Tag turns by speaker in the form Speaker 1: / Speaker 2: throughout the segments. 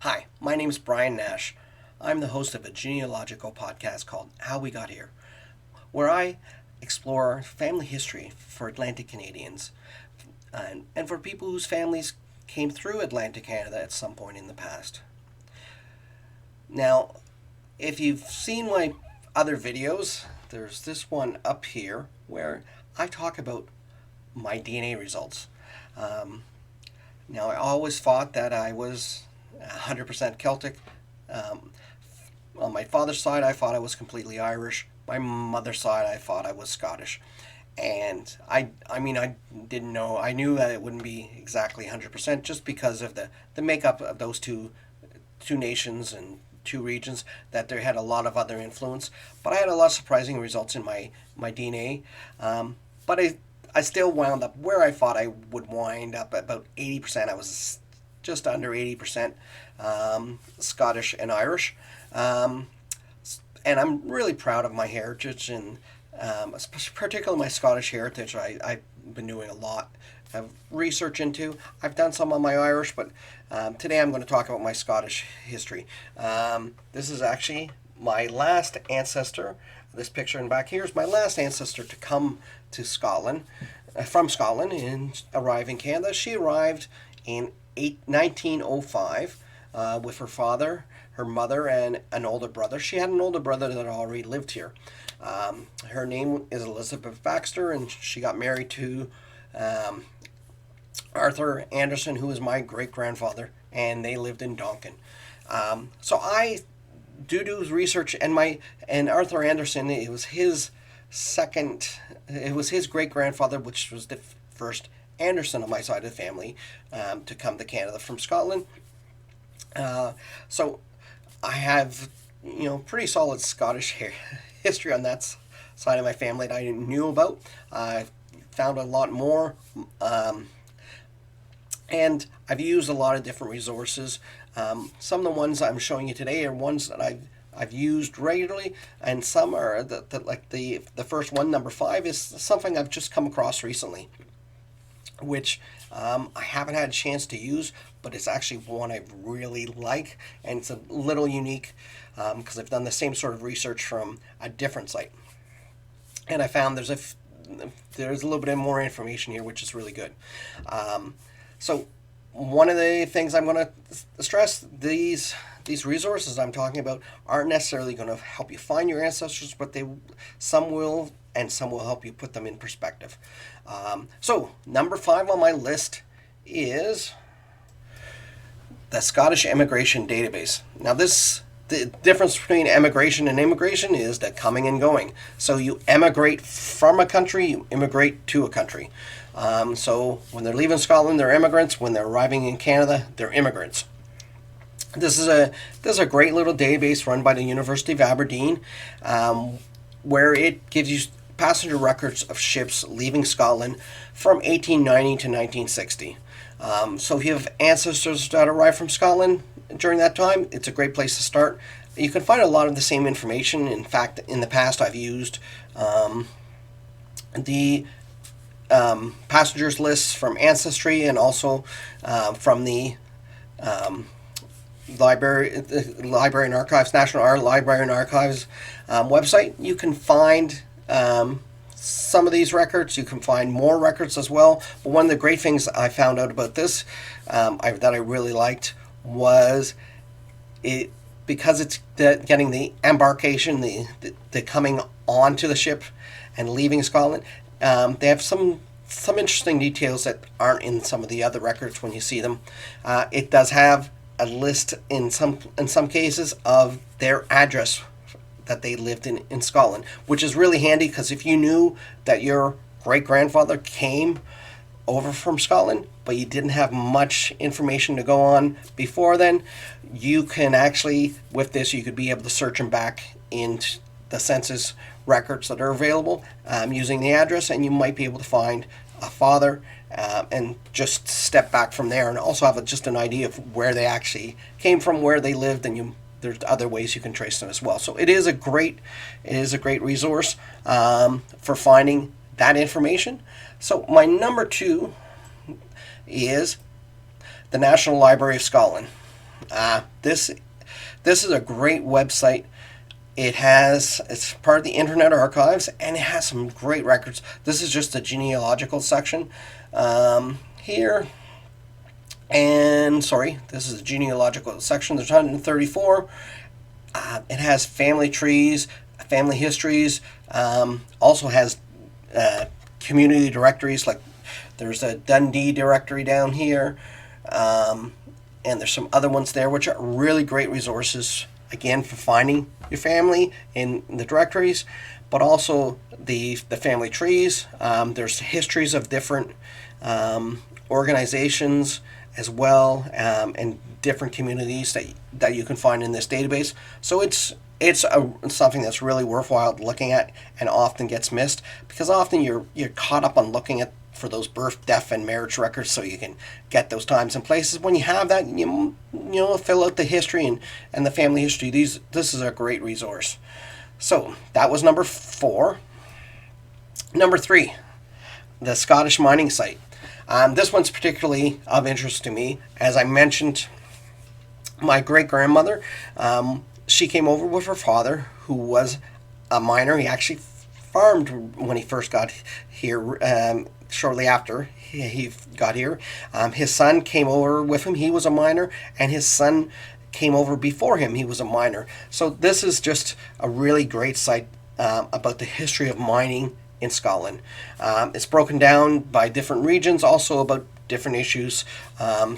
Speaker 1: Hi, my name is Brian Nash. I'm the host of a genealogical podcast called How We Got Here, where I explore family history for Atlantic Canadians and for people whose families came through Atlantic Canada at some point in the past. Now, if you've seen my other videos, there's this one up here where I talk about my DNA results. Um, Now, I always thought that I was 100% Celtic. Um, on my father's side, I thought I was completely Irish. My mother's side, I thought I was Scottish. And I didn't know. I knew that it wouldn't be exactly 100% just because of the makeup of those two nations and two regions, that they had a lot of other influence. But I had a lot of surprising results in my DNA. But I still wound up where I thought I would wind up at about 80%. I was just under 80% Scottish and Irish. Um, and I'm really proud of my heritage, and particularly my Scottish heritage. I've been doing a lot of research into. I've done some on my Irish, but today I'm going to talk about my Scottish history. This is actually my last ancestor. This picture in back here is my last ancestor to come to Scotland, from Scotland, and arrive in Canada. She arrived in 1905 with her father, her mother, and an older brother. She had an older brother that already lived here. Her name is Elizabeth Baxter, and she got married to Arthur Anderson, who was my great grandfather, and they lived in Donkin. So I do research, and Arthur Anderson, it was his great grandfather, which was the first Anderson on my side of the family to come to Canada from Scotland. So I have pretty solid Scottish history on that side of my family that I knew about. I found a lot more. And I've used a lot of different resources. Some of the ones I'm showing you today are ones that I've used regularly, and some are like the first one, number 5, is something I've just come across recently, which I haven't had a chance to use, but it's actually one I really like, and it's a little unique because I've done the same sort of research from a different site, and I found there's a little bit more information here, which is really good. So one of the things I'm going to stress, these resources I'm talking about aren't necessarily going to help you find your ancestors, but some will, and some will help you put them in perspective. So number 5 on my list is the Scottish Immigration Database. Now the difference between emigration and immigration is the coming and going. So you emigrate from a country, you immigrate to a country. So when they're leaving Scotland, they're immigrants. When they're arriving in Canada, they're immigrants. This is a great little database run by the University of Aberdeen, where it gives you passenger records of ships leaving Scotland from 1890 to 1960. So if you have ancestors that arrived from Scotland during that time, it's a great place to start. You can find a lot of the same information. In fact, in the past, I've used the passengers lists from Ancestry, and also from the Library and Archives, National Art Library and Archives website. You can find some of these records. You can find more records as well. But one of the great things I found out about this that I really liked was it, because it's getting the embarkation, the coming onto the ship and leaving Scotland. They have some interesting details that aren't in some of the other records when you see them. It does have a list in some cases of their address that they lived in Scotland, which is really handy, because if you knew that your great grandfather came over from Scotland, but you didn't have much information to go on before then, you can actually, with this, you could be able to search them back into the census records that are available using the address, and you might be able to find a father and just step back from there, and also have just an idea of where they actually came from, where they lived, and there's other ways you can trace them as well. So it is a great resource for finding that information. So my number 2 is the National Library of Scotland. This is a great website. It's part of the Internet Archives, and it has some great records. This is just the genealogical section here. And sorry, this is the genealogical section. There's 134. It has family trees, family histories. Also has community directories, like there's a Dundee directory down here. And there's some other ones there, which are really great resources, again, for finding your family in the directories, but also the family trees. There's histories of different organizations as well, and different communities that you can find in this database. So it's something that's really worthwhile looking at, and often gets missed because often you're caught up on looking at for those birth, death, and marriage records, so you can get those times and places. When you have that, you fill out the history and the family history. This is a great resource. So that was number 4. Number 3, the Scottish mining site. This one's particularly of interest to me. As I mentioned, my great-grandmother, she came over with her father, who was a miner. He actually farmed when he first got here. Shortly after he got here, his son came over with him. He was a miner, and his son came over before him. He was a miner. So this is just a really great site about the history of mining in Scotland. It's broken down by different regions, also about different issues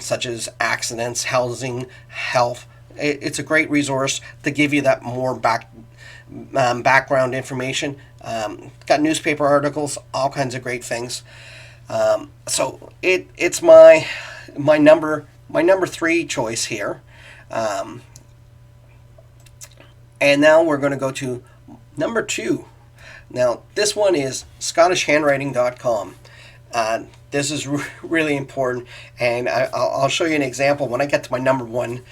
Speaker 1: such as accidents, housing, health. It's a great resource to give you that more background information. Got newspaper articles, all kinds of great things. So it's my number 3 choice here. And now we're going to go to number 2. Now this one is ScottishHandwriting.com. This is really important, and I'll show you an example when I get to my number one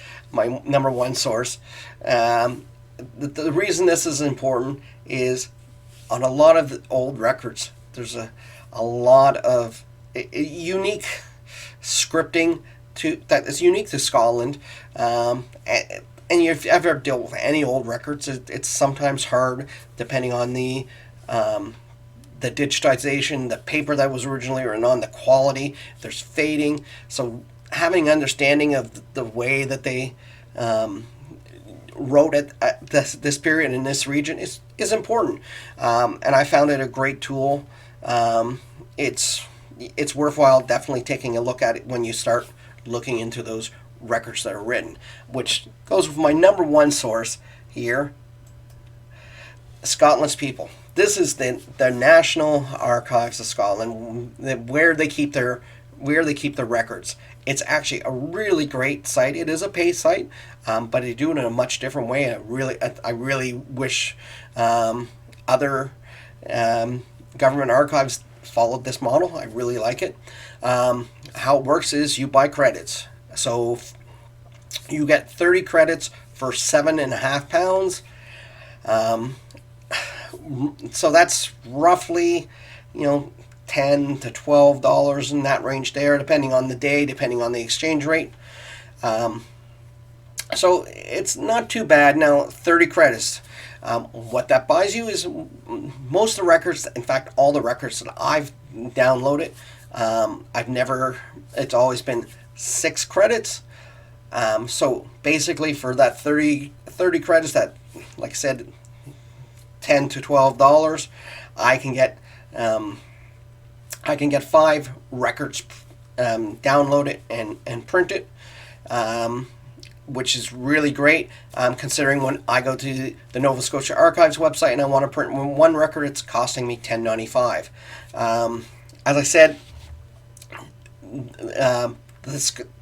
Speaker 1: source. The reason this is important is on a lot of the old records, there's a lot of unique scripting that is unique to Scotland. And if you ever dealt with any old records, it's sometimes hard, depending on the digitization, the paper that was originally written on, the quality. There's fading. So having understanding of the way that they wrote at this period in this region is important. And I found it a great tool. It's worthwhile definitely taking a look at it when you start looking into those records that are written, which goes with my number 1 source here, Scotland's People. This is the National Archives of Scotland, where they keep their records. It's actually a really great site. It is a paid site, but they do it in a much different way. I really wish other government archives followed this model. I really like it. How it works is you buy credits. So you get 30 credits for £7.50. So that's roughly, $10 to $12 in that range there, depending on the day, depending on the exchange rate. So it's not too bad. Now, 30 credits. What that buys you is most of the records, in fact, all the records that I've downloaded, it's always been 6 credits. So basically for that 30 credits, that, like I said, $10 to $12, I can get 5 records downloaded and printed, which is really great, considering when I go to the Nova Scotia Archives website and I want to print 1 record, it's costing me $10.95. As I said,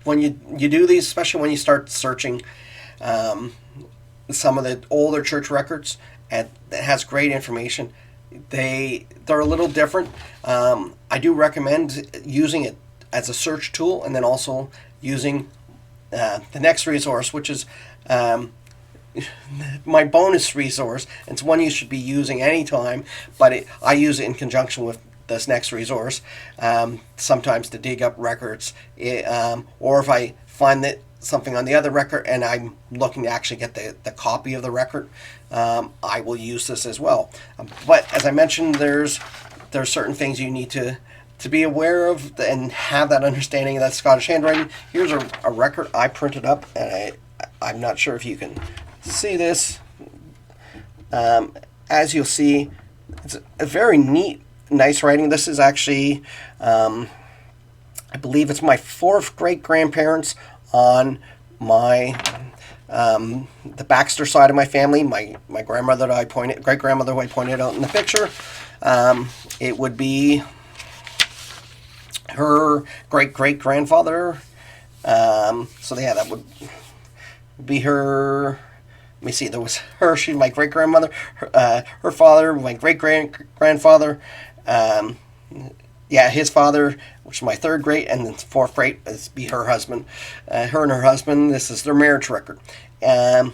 Speaker 1: when you do these, especially when you start searching some of the older church records, and it has great information. They're a little different. I do recommend using it as a search tool, and then also using the next resource, which is my bonus resource. It's one you should be using anytime, but I use it in conjunction with this next resource, sometimes to dig up records, or if I find that something on the other record and I'm looking to actually get the copy of the record, I will use this as well. But as I mentioned, there's certain things you need to be aware of and have that understanding of that Scottish handwriting. Here's a record I printed up, and I'm not sure if you can see this. As you'll see, it's a very neat, nice writing. This is actually, I believe it's my 4th great-grandparents on my the Baxter side of my family. My grandmother that great-grandmother who I pointed out in the picture. It would be her great-great-grandfather. So yeah, that would be her. Let me see. There was her. She's my great grandmother. Her father, my great grandfather. Yeah, his father, which is my 3rd great, and then 4th great is be her husband. Her and her husband. This is their marriage record. And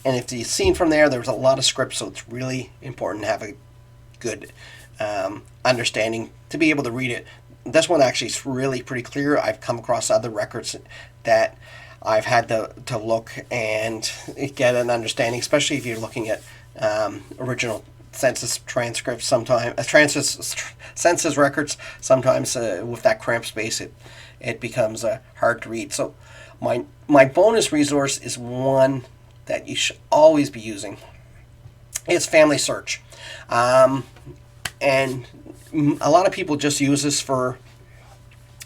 Speaker 1: if you've seen from there, there's a lot of script, so it's really important to have a good understanding to be able to read it. This one actually is really pretty clear. I've come across other records that I've had to look and get an understanding, especially if you're looking at original census transcripts. Sometimes census records. Sometimes with that cramped space, it becomes hard to read. So my bonus resource is one that you should always be using. It's Family Search, and a lot of people just use this for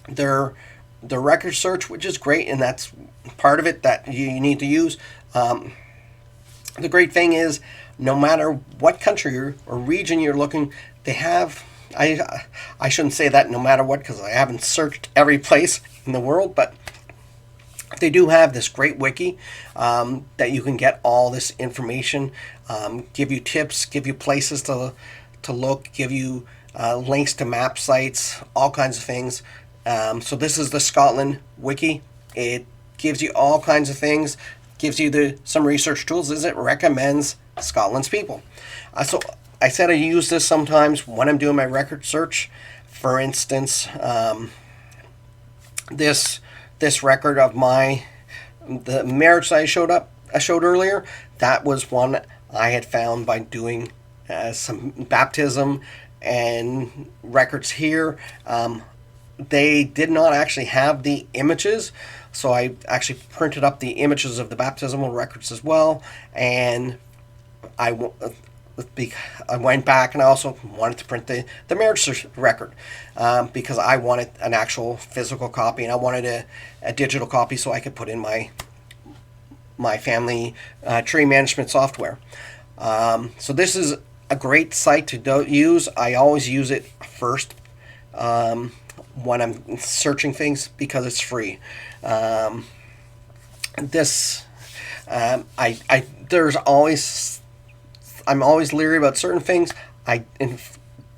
Speaker 1: their record search, which is great, and that's part of it that you need to use. The great thing is, no matter what country or region you're looking, they have, I shouldn't say that no matter what, because I haven't searched every place in the world, but they do have this great wiki that you can get all this information, give you tips, give you places to look, give you links to map sites, all kinds of things. So this is the Scotland wiki. It gives you all kinds of things, gives you some research tools as it recommends Scotland's people. So I said I use this sometimes when I'm doing my record search. For instance, this record of the marriage that I showed earlier, that was one I had found by doing some baptism and records here. They did not actually have the images, so I actually printed up the images of the baptismal records as well, and I went back and I also wanted to print the marriage record because I wanted an actual physical copy, and I wanted a digital copy so I could put in my family tree management software. So this is a great site to use. I always use it first when I'm searching things because it's free. I'm always leery about certain things. I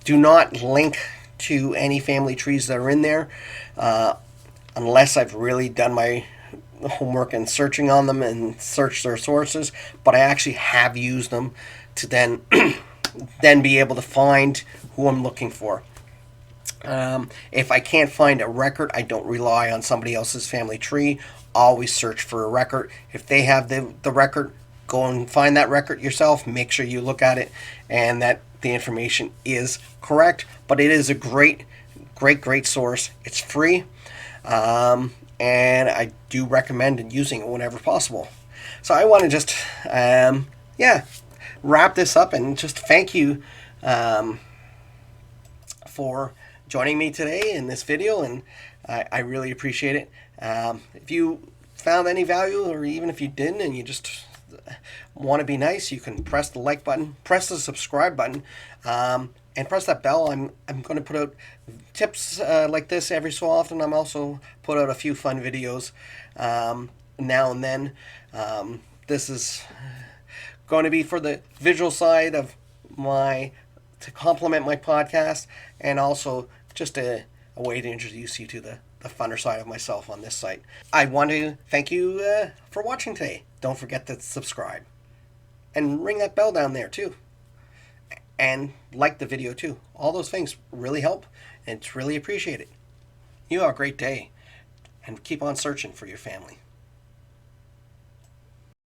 Speaker 1: do not link to any family trees that are in there unless I've really done my homework and searching on them and search their sources. But I actually have used them to then be able to find who I'm looking for. If I can't find a record, I don't rely on somebody else's family tree. Always search for a record. If they have the record, go and find that record yourself. Make sure you look at it and that the information is correct. But it is a great source. It's free, and I do recommend using it whenever possible. So I want to just wrap this up and just thank you for joining me today in this video, and I really appreciate it. If you found any value, or even if you didn't and you just want to be nice, you can press the like button, press the subscribe button, and press that bell. I'm going to put out tips like this every so often. I'm also put out a few fun videos now and then. This is going to be for the visual side of to complement my podcast, and also just a way to introduce you to the funner side of myself on this site. I want to thank you for watching today. Don't forget to subscribe and ring that bell down there too, and like the video too. All those things really help, and it's really appreciated. You have a great day, and keep on searching for your family.